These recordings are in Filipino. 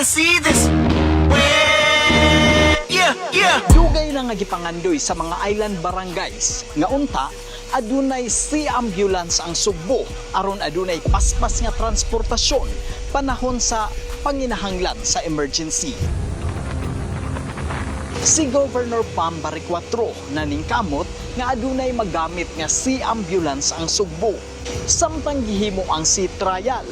wanna see this. Yeah, yeah. Dugay na nga gipangandoy sa mga island barangays nga unta adunay sea ambulance ang Sugbo aron adunay paspas nga transportasyon panahon sa panginahanglan sa emergency. Si Governor Pam Barriquatro naningkamot nga adunay magamit nga sea ambulance ang Sugbo. Samtang gihimo ang sea trial,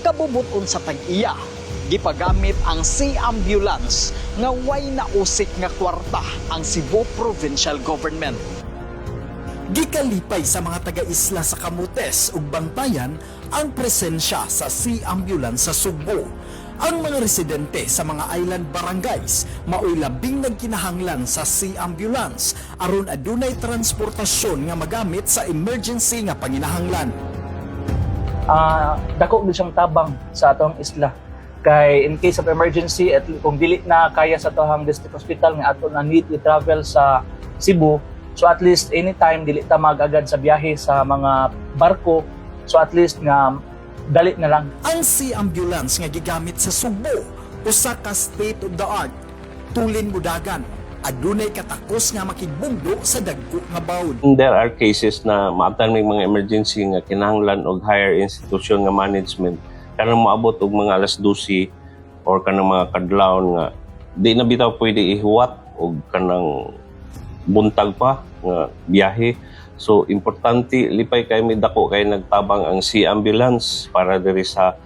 kabubuton sa tag-iya, gipagamit ang sea ambulance nga way nausik nga kwarta ang Cebu Provincial Government. Gikalipay sa mga taga-isla sa Camotes ug Bantayan ang presensya sa sea ambulance sa Sugbo. Ang mga residente sa mga island barangays maoy labing nagkinahanglan sa sea ambulance aron adunay transportasyon nga magamit sa emergency nga panginahanglan. Dako gid siyang tabang sa atong isla kay in case of emergency at kung dili na kaya sa tohang district hospital nga ato na need to travel sa Cebu, so at least anytime dili ta magagad sa biyahe sa mga barko, so at least nga dali na lang. Ang sea ambulance nga gigamit sa Sugbo usa ka state of the art tulin budagan adunay katakos nga makigbugdo sa dagko nga bawod. There are cases na maabtan may mga emergency nga kinahanglan og higher institution nga management kanang moabot og mga alas 12 or kanang mga kadlawon nga di na bitaw pwede ihuwat og kanang buntag pa nga biyahe. So importante lipay kay mi dako kay nagtabang ang sea ambulance para diri sa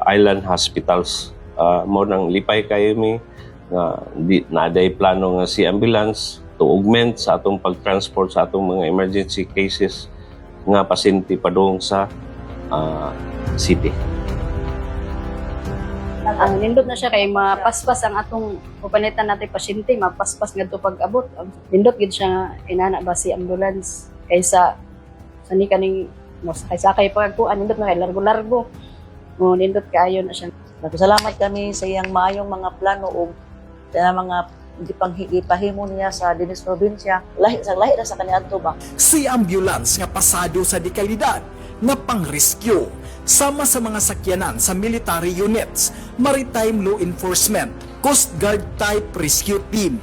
island hospitals. Mo nang lipay kay mi nga di naaday plano nga sea ambulance to augment sa atong pagtransport sa atong mga emergency cases nga pasyente padung sa city. Nindot na siya kay mapaspas ang atong pupanitan natin pasyente, mapaspas nga ito pag-abot. Nindot gid siya nga inana ba si ambulance kaysa sani kaning kaysa kay pagkuan nindot na kay largo-largo. Nindot kaayo na siya. Nagpasalamat kami sa iyang maayong mga plano o sa mga ipahimo niya sa Dinis Provincia. Lahi na sa kaniadto ba? Sea ambulance nga pasado sa dekalidad nga pang-rescue sama sa mga sakyanan sa military units, maritime law enforcement, Coast Guard type rescue team.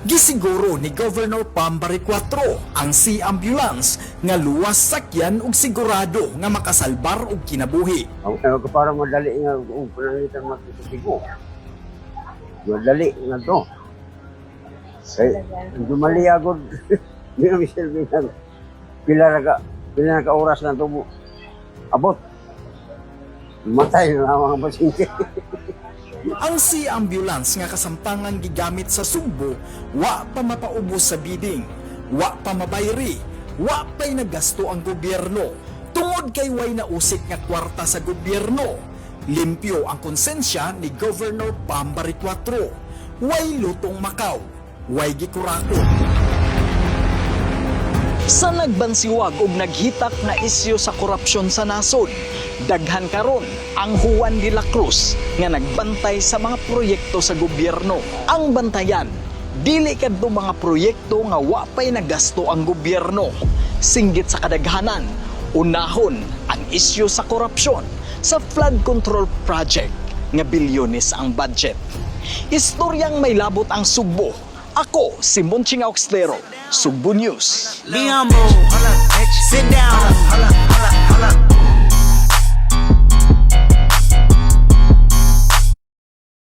Gisiguro ni Governor Pam Barriquatro ang sea ambulance nga luwas sakyan ug sigurado nga makasalbar og kinabuhi. Ang para madali nga kung panangitan makikisigo. Madali nga to. Kaya dumali agad. Hindi na misilbi na pila na ka oras na ito abot. Matay na mga pasyente. Ang sea ambulance nga kasamtangan gigamit sa Sugbo, wa pa mapaubos sa bidding, wa pa mabayri, wa pa'y naggasto ang gobyerno. Tungod kay way nausik nga kwarta sa gobyerno, limpyo ang konsensya ni Governor Pam Barriquatro. Way lutong Macau, way gikurako. Sa nagbansiwag ug naghitak na isyu sa korupsyon sa nasod, daghan karon ang Juan de la Cruz nga nagbantay sa mga proyekto sa gobyerno. Ang bantayan, dili kadto mga proyekto nga wa pay nagasto ang gobyerno. Singgit sa kadaghanan, unahon ang isyu sa korupsyon sa flood control project nga bilyones ang budget. Istoryang may labot ang Sugbo. Ako si Monching Auxtero, Sugbo News. Be humble, sit down,